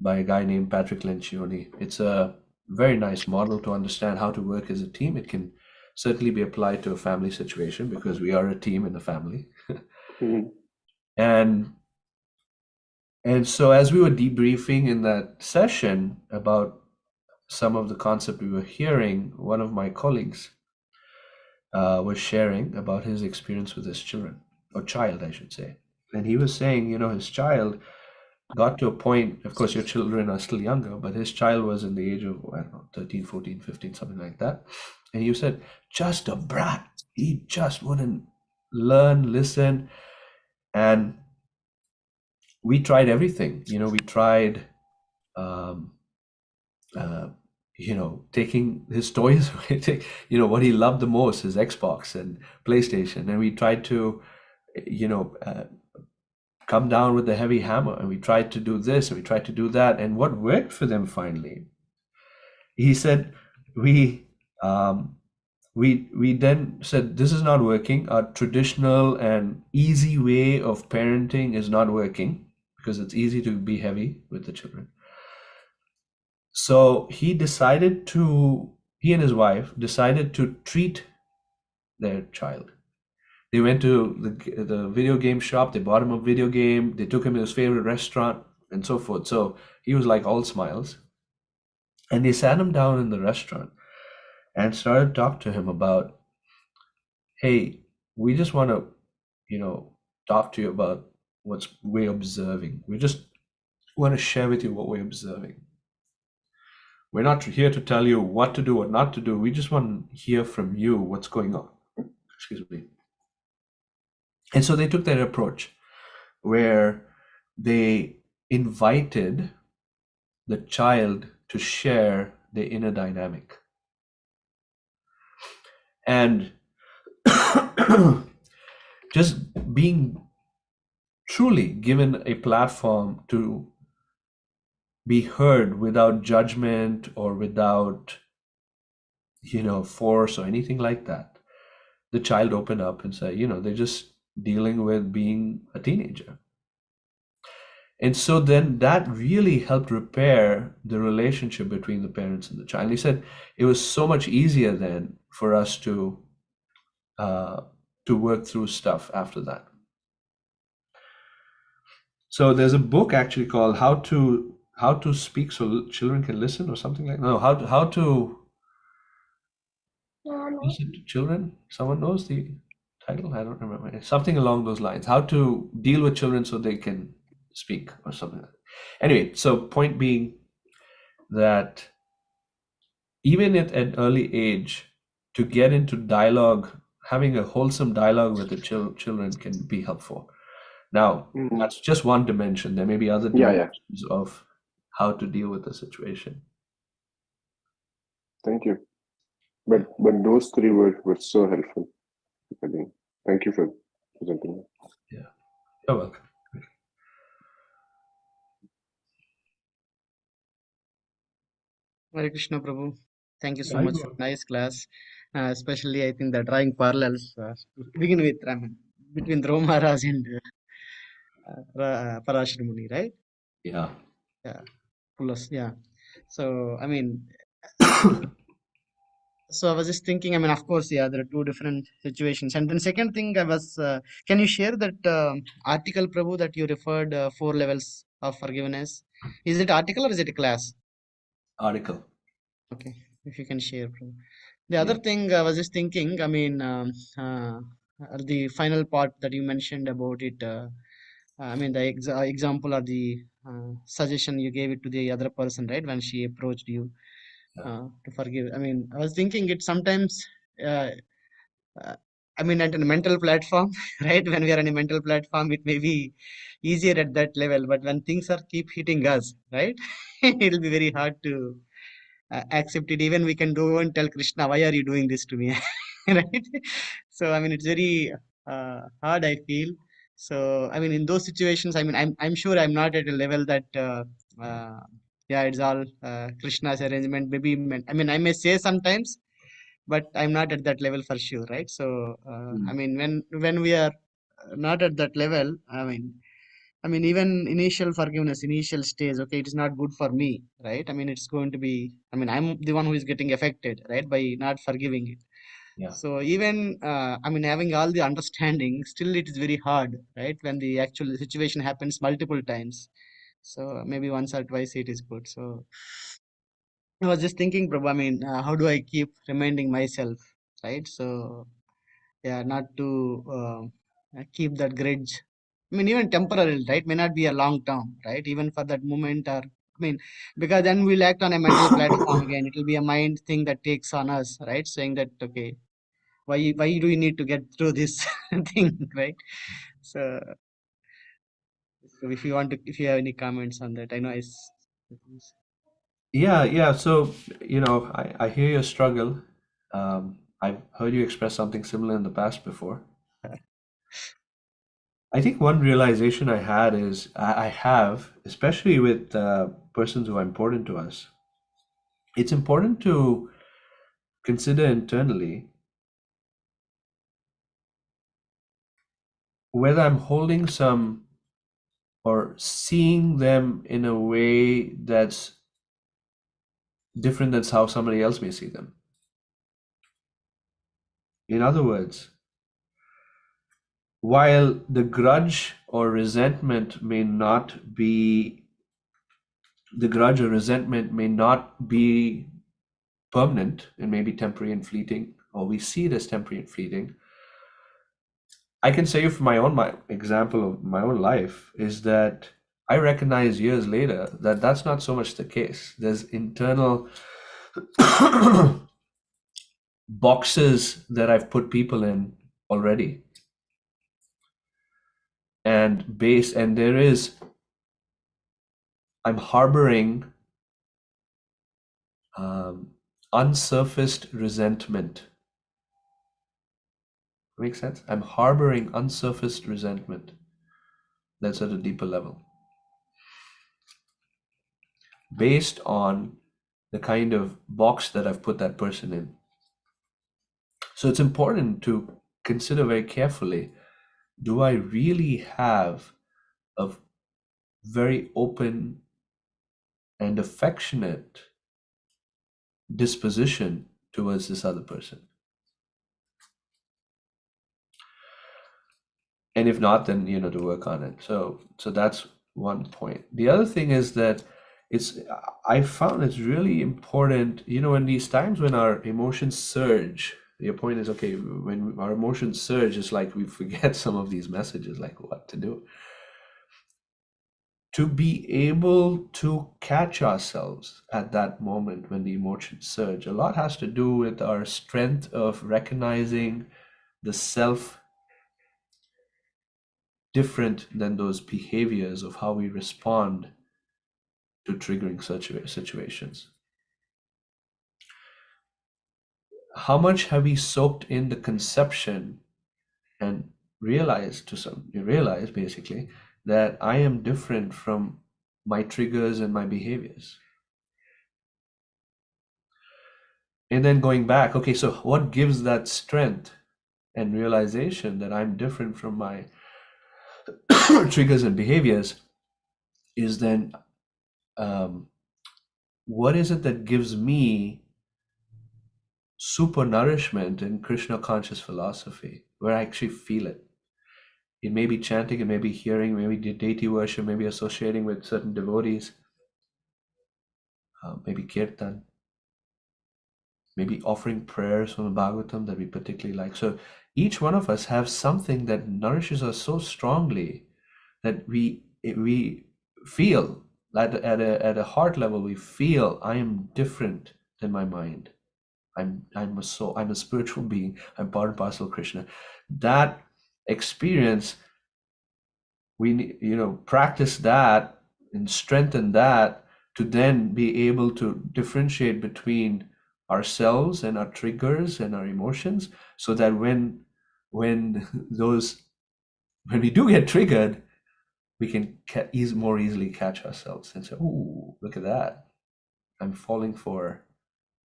by a guy named Patrick Lencioni. It's a very nice model to understand how to work as a team. It can certainly be applied to a family situation because we are a team in a family. And so as we were debriefing in that session about some of the concept we were hearing, one of my colleagues was sharing about his experience with his children, or child, I should say. And he was saying, his child got to a point, of course, your children are still younger, but his child was in the age of, I don't know, 13, 14, 15, something like that. And he said, just a brat. He just wouldn't learn, listen. And we tried everything. We tried, um, uh, taking his toys away, what he loved the most, his Xbox and PlayStation. And we tried to, come down with the heavy hammer, and we tried to do this and we tried to do that. And what worked for them finally, he said, we um, we then said, this is not working. Our traditional and easy way of parenting is not working, because it's easy to be heavy with the children. So he and his wife decided to treat their child. They went to the video game shop, they bought him a video game, they took him to his favorite restaurant, and so forth. So he was like all smiles. And they sat him down in the restaurant and started to talk to him about, hey, we just want to, talk to you about what we're observing. We just want to share with you what we're observing. We're not here to tell you what to do or not to do. We just want to hear from you what's going on. Excuse me. And so they took that approach where they invited the child to share the inner dynamic. And just being truly given a platform to be heard without judgment or without, force or anything like that. The child opened up and said, they're just dealing with being a teenager. And so then that really helped repair the relationship between the parents and the child. And he said it was so much easier then for us to work through stuff after that. So there's a book actually called How to Speak So Children Can Listen, or something like no, how to listen to children. Someone knows the title? I don't remember. It's something along those lines. How to deal with children so they can speak, or something like that. Anyway, so point being that even at an early age, to get into dialogue, having a wholesome dialogue with the children can be helpful. Now, that's just one dimension. There may be other dimensions of how to deal with the situation. Thank you. But those three were so helpful. I think. Thank you for presenting that. Yeah, you're welcome. Hare Krishna, Prabhu. Thank you so Yeah, much for nice class. Especially, I think the drawing parallels to begin with, I mean, between Dhruva Maharaj and Parashar Muni, right? Yeah. Yeah. Plus, yeah. So, I mean, so I was just thinking, I mean, of course, yeah, there are two different situations. And then second thing, I was, can you share that article, Prabhu, that you referred, 4 levels of forgiveness? Is it article or is it a class? Article. Okay, if you can share, Prabhu. The other thing I was just thinking, I mean, the final part that you mentioned about it, I mean, the example or the suggestion you gave it to the other person, right, when she approached you to forgive. I mean, I was thinking it sometimes, uh, I mean, at a mental platform, right, when we are on a mental platform, it may be easier at that level, but when things are keep hitting us, right, it'll be very hard to accept it. Even we can go and tell Krishna, why are you doing this to me? Right? So I mean, it's very hard, I feel. So I mean, in those situations, I mean, I'm sure I'm not at a level that uh, yeah, it's all Krishna's arrangement. Maybe I mean, I may say sometimes, but I'm not at that level for sure, right? So I mean, when we are not at that level, I mean, even initial forgiveness, initial stage, okay, it is not good for me, right? I mean, it's going to be, I mean, I'm the one who is getting affected, right, by not forgiving it. Yeah. So even, I mean, having all the understanding, still it is very hard, right, when the actual situation happens multiple times. So maybe once or twice it is good. So I was just thinking, Prabhu, I mean, how do I keep reminding myself, right? So yeah, not to keep that grudge. I mean, even temporarily, right? May not be a long term, right? Even for that moment, or I mean, because then we'll act on a mental platform again. It will be a mind thing that takes on us, right? Saying that, okay, why do we need to get through this thing, right? So, so if you want to, if you have any comments on that, I know Yeah. So, I hear your struggle. I've heard you express something similar in the past before. I think one realization I had is I have, especially with persons who are important to us, it's important to consider internally whether I'm holding some or seeing them in a way that's different than how somebody else may see them. In other words, while the grudge or resentment may not be, the grudge or resentment may not be permanent, it may be temporary and fleeting, or we see it as temporary and fleeting. I can say from my example of my own life is that I recognize years later that that's not so much the case. There's internal boxes that I've put people in already, and I'm harboring unsurfaced resentment. Makes sense? I'm harboring unsurfaced resentment that's at a deeper level based on the kind of box that I've put that person in. So it's important to consider very carefully, do I really have a very open and affectionate disposition towards this other person? And if not, then to work on it. So that's one point. The other thing is that I found it's really important, in these times when our emotions surge. Your point is, okay, when our emotions surge, it's like we forget some of these messages, like what to do. To be able to catch ourselves at that moment when the emotions surge, a lot has to do with our strength of recognizing the self different than those behaviors of how we respond to triggering such situations. How much have we soaked in the conception and you realize basically that I am different from my triggers and my behaviors? And then going back, okay, so what gives that strength and realization that I'm different from my triggers and behaviors is then what is it that gives me super nourishment in Krishna conscious philosophy, where I actually feel it? It may be chanting, it may be hearing, maybe deity worship, maybe associating with certain devotees, maybe kirtan, maybe offering prayers from the Bhagavatam that we particularly like. So each one of us have something that nourishes us so strongly that we feel that at a heart level, we feel I am different than my mind. I'm a soul. I'm a spiritual being. I'm part and parcel of Krishna. That experience, we practice that and strengthen that to then be able to differentiate between ourselves and our triggers and our emotions, so that when we do get triggered, we can more easily catch ourselves and say, "Oh, look at that! I'm falling for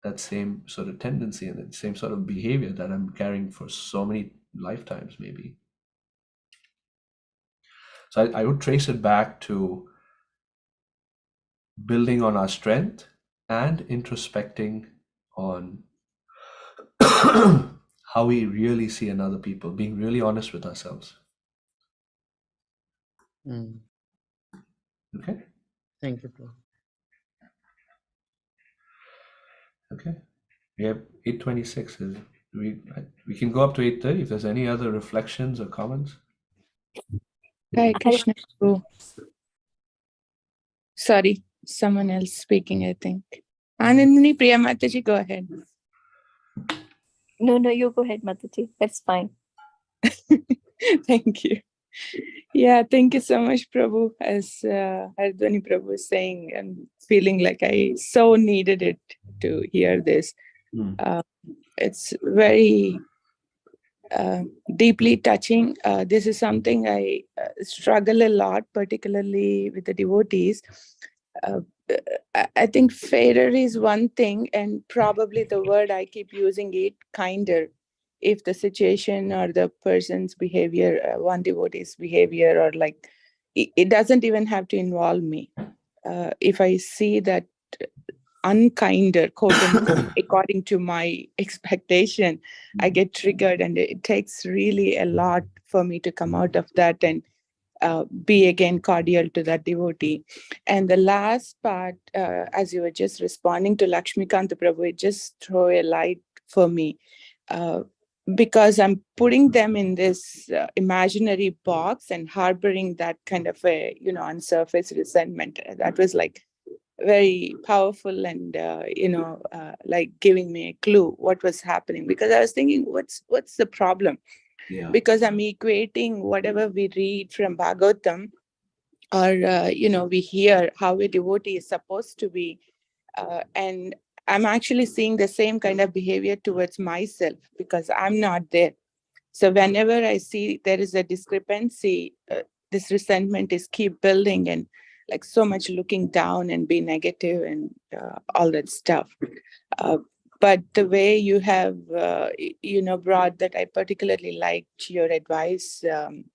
that same sort of tendency and the same sort of behavior that I'm carrying for so many lifetimes, maybe." So I would trace it back to building on our strength and introspecting on how we really see another people, being really honest with ourselves. Okay. thank you, bro. Okay. We have 8:26. Is it? We can go up to 8:30 if there's any other reflections or comments. Hare Krishna. Prabhu. Sorry, someone else speaking, I think. Anandini Priya Mataji, go ahead. No, you go ahead, Mataji. That's fine. Thank you. Yeah, thank you so much, Prabhu. As Hardwani Prabhu was saying, I'm feeling like I so needed it to hear this. It's very deeply touching. This is something I struggle a lot, particularly with the devotees. I think fairer is one thing, and probably the word I keep using it, kinder. If the situation or the person's behavior, one devotee's behavior, or like, it doesn't even have to involve me. If I see that unkinder, quote unquote, according to my expectation, I get triggered, and it takes really a lot for me to come out of that and be again cordial to that devotee. And the last part, as you were just responding to Lakshmikant Prabhu, it just threw a light for me. Because I'm putting them in this imaginary box and harboring that kind of a, unsurfaced resentment. That was like very powerful and, like giving me a clue what was happening. Because I was thinking, what's the problem? Yeah. Because I'm equating whatever we read from Bhagavatam, or, we hear how a devotee is supposed to be. And I'm actually seeing the same kind of behavior towards myself because I'm not there. So whenever I see there is a discrepancy, this resentment is keep building and like so much looking down and be negative and all that stuff. But the way you have, brought that, I particularly liked your advice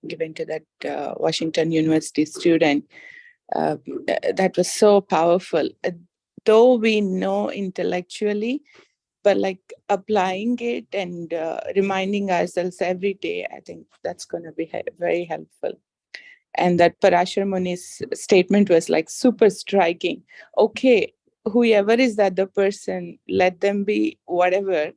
given to that Washington University student. That was so powerful. Though we know intellectually, but like applying it and reminding ourselves every day, I think that's going to be very helpful. And that Parashar Muni's statement was like super striking. Okay, whoever is that the person, let them be whatever.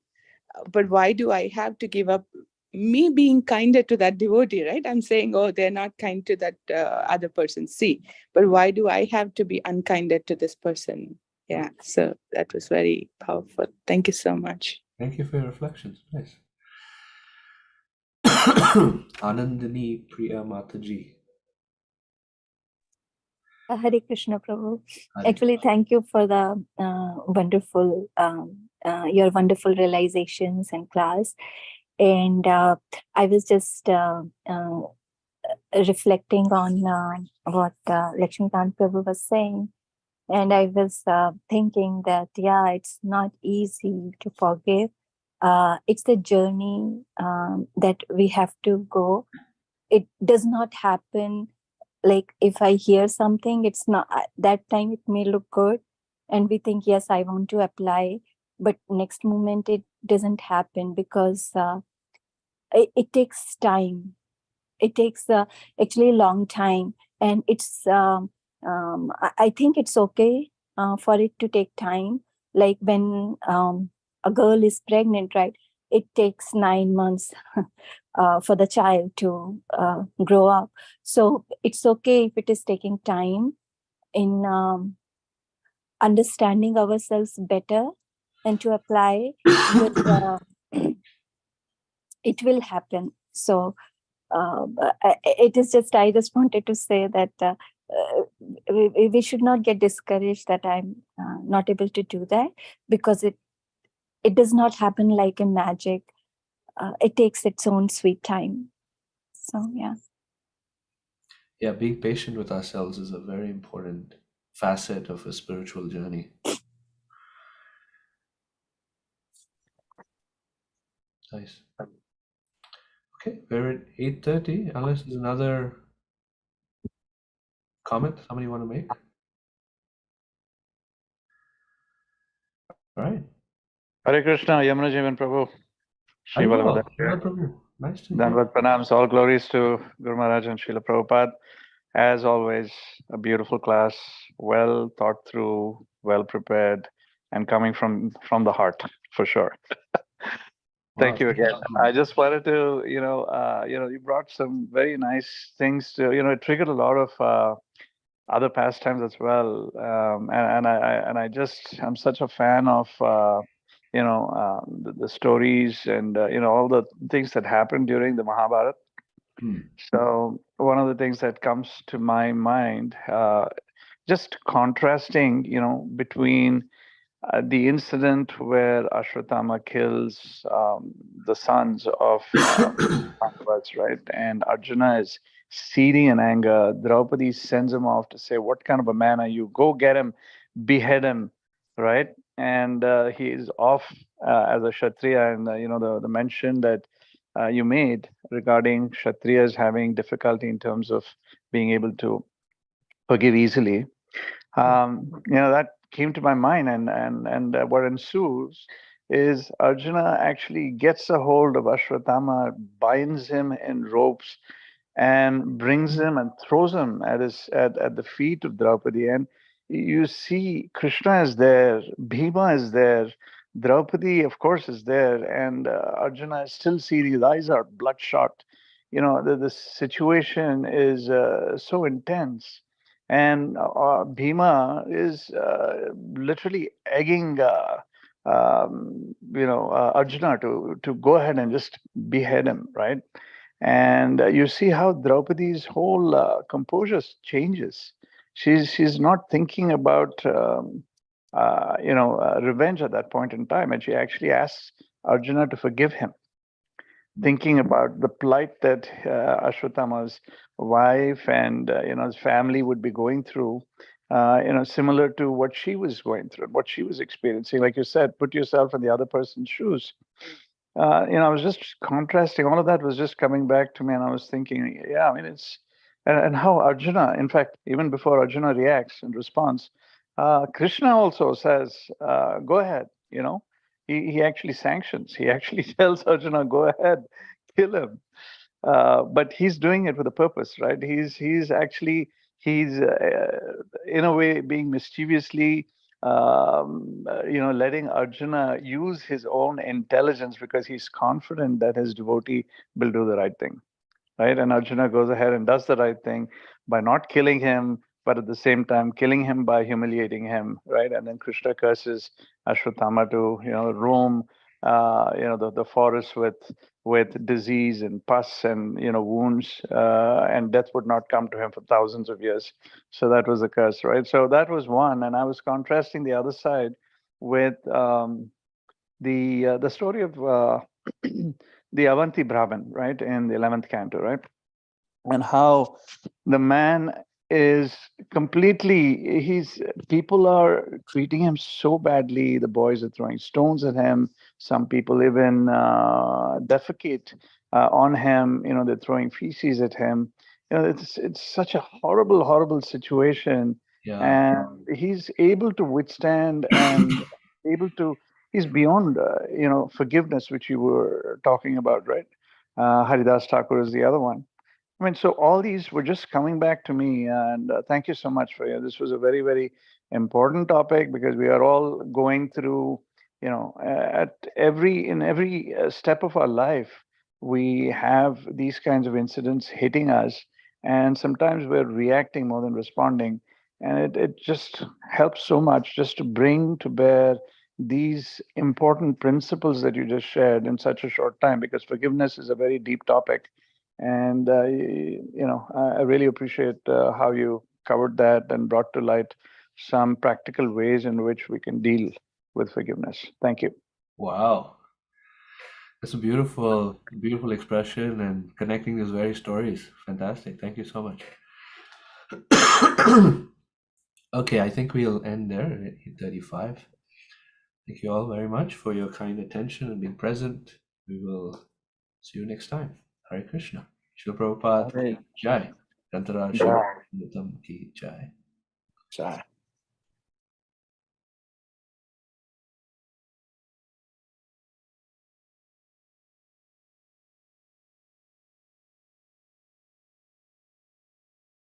But why do I have to give up me being kinder to that devotee, right? I'm saying, oh, they're not kind to that other person. See, but why do I have to be unkinder to this person? Yeah, so that was very powerful. Thank you so much. Thank you for your reflections. Nice. Anandini Priya Mataji. Hare Krishna, Prabhu. Hare. Actually, thank you for the your wonderful realizations and class. And I was just reflecting on what Lakshmikant Prabhu was saying. And I was thinking that, yeah, it's not easy to forgive. It's a journey that we have to go. It does not happen. Like if I hear something, it's not that time it may look good and we think, yes, I want to apply, but next moment it doesn't happen because it takes time. It takes actually a long time, and it's I think it's okay for it to take time. Like when a girl is pregnant, right? It takes 9 months for the child to grow up. So it's okay if it is taking time in understanding ourselves better and to apply. But it will happen. So it is just, I just wanted to say that we should not get discouraged that I'm not able to do that, because it does not happen like a magic. It takes its own sweet time. So, yeah. Yeah, being patient with ourselves is a very important facet of a spiritual journey. Nice. Okay, we're at 8:30. Unless there's another comment somebody want to make? All right. Hare Krishna, Yamuna Jivana, Prabhu. Shri Hello, Balabhadra. Prabhu. Nice to hear. Dandavat pranams, all glories to Guru Maharaj and Srila Prabhupada. As always, a beautiful class, well thought through, well prepared, and coming from the heart, for sure. Wow, Thank you thank you again. so much. I just wanted to, you brought some very nice things to, it triggered a lot of other pastimes as well. I'm such a fan of, the stories and, all the things that happened during the Mahabharata. Hmm. So one of the things that comes to my mind, just contrasting, between the incident where Ashwatthama kills the sons of Pandavas, right? And Arjuna is seething in anger. Draupadi sends him off to say, "What kind of a man are you? Go get him, behead him," right? And he is off as a Kshatriya. And the mention that you made regarding Kshatriyas having difficulty in terms of being able to forgive easily, that came to my mind, and what ensues is Arjuna actually gets a hold of Ashwatthama, binds him in ropes, and brings him and throws him at the feet of Draupadi. And you see Krishna is there, Bhima is there, Draupadi, of course, is there, and Arjuna is still seeing his eyes are bloodshot. The situation is so intense, and Bhima is literally egging Arjuna to go ahead and just behead him, right? And you see how Draupadi's whole composure changes. She's not thinking about revenge at that point in time, and she actually asks Arjuna to forgive him, thinking about the plight that Ashwatthama's wife and his family would be going through, similar to what she was going through, what she was experiencing. Like you said, put yourself in the other person's shoes. I was just contrasting. All of that was just coming back to me, and I was thinking, yeah, I mean, it's and how Arjuna, in fact, even before Arjuna reacts and responds, Krishna also says, "Go ahead." He actually sanctions. He actually tells Arjuna, "Go ahead, kill him." But he's doing it with a purpose, right? He's in a way being mischievously letting Arjuna use his own intelligence because he's confident that his devotee will do the right thing, right? And Arjuna goes ahead and does the right thing by not killing him, but at the same time killing him by humiliating him, right? And then Krishna curses Ashwatthama to roam the forest with disease and pus and wounds, and death would not come to him for thousands of years. So that was the curse, right? So that was one, and I was contrasting the other side with the story of the Avanti Brahmin, right, in the 11th canto, right? And how the man is completely, people are treating him so badly. The boys are throwing stones at him. Some people even defecate on him. They're throwing feces at him. It's such a horrible situation. Yeah. And he's able to withstand and able to, he's beyond, forgiveness, which you were talking about, right? Haridas Thakur is the other one. I mean, so all these were just coming back to me, and thank you so much for you. This was a very, very important topic because we are all going through, in every step of our life, we have these kinds of incidents hitting us, and sometimes we're reacting more than responding, and it just helps so much just to bring to bear these important principles that you just shared in such a short time, because forgiveness is a very deep topic. And I really appreciate how you covered that and brought to light some practical ways in which we can deal with forgiveness. Thank you. Wow. That's a beautiful expression and connecting these very stories. Fantastic. Thank you so much. Okay, I think we'll end there at 8:35. Thank you all very much for your kind attention and being present. We will see you next time. Hare Krishna. Srila Prabhupada ki Jai. Gantara Srila Bhagavatam ki Jai. Jai.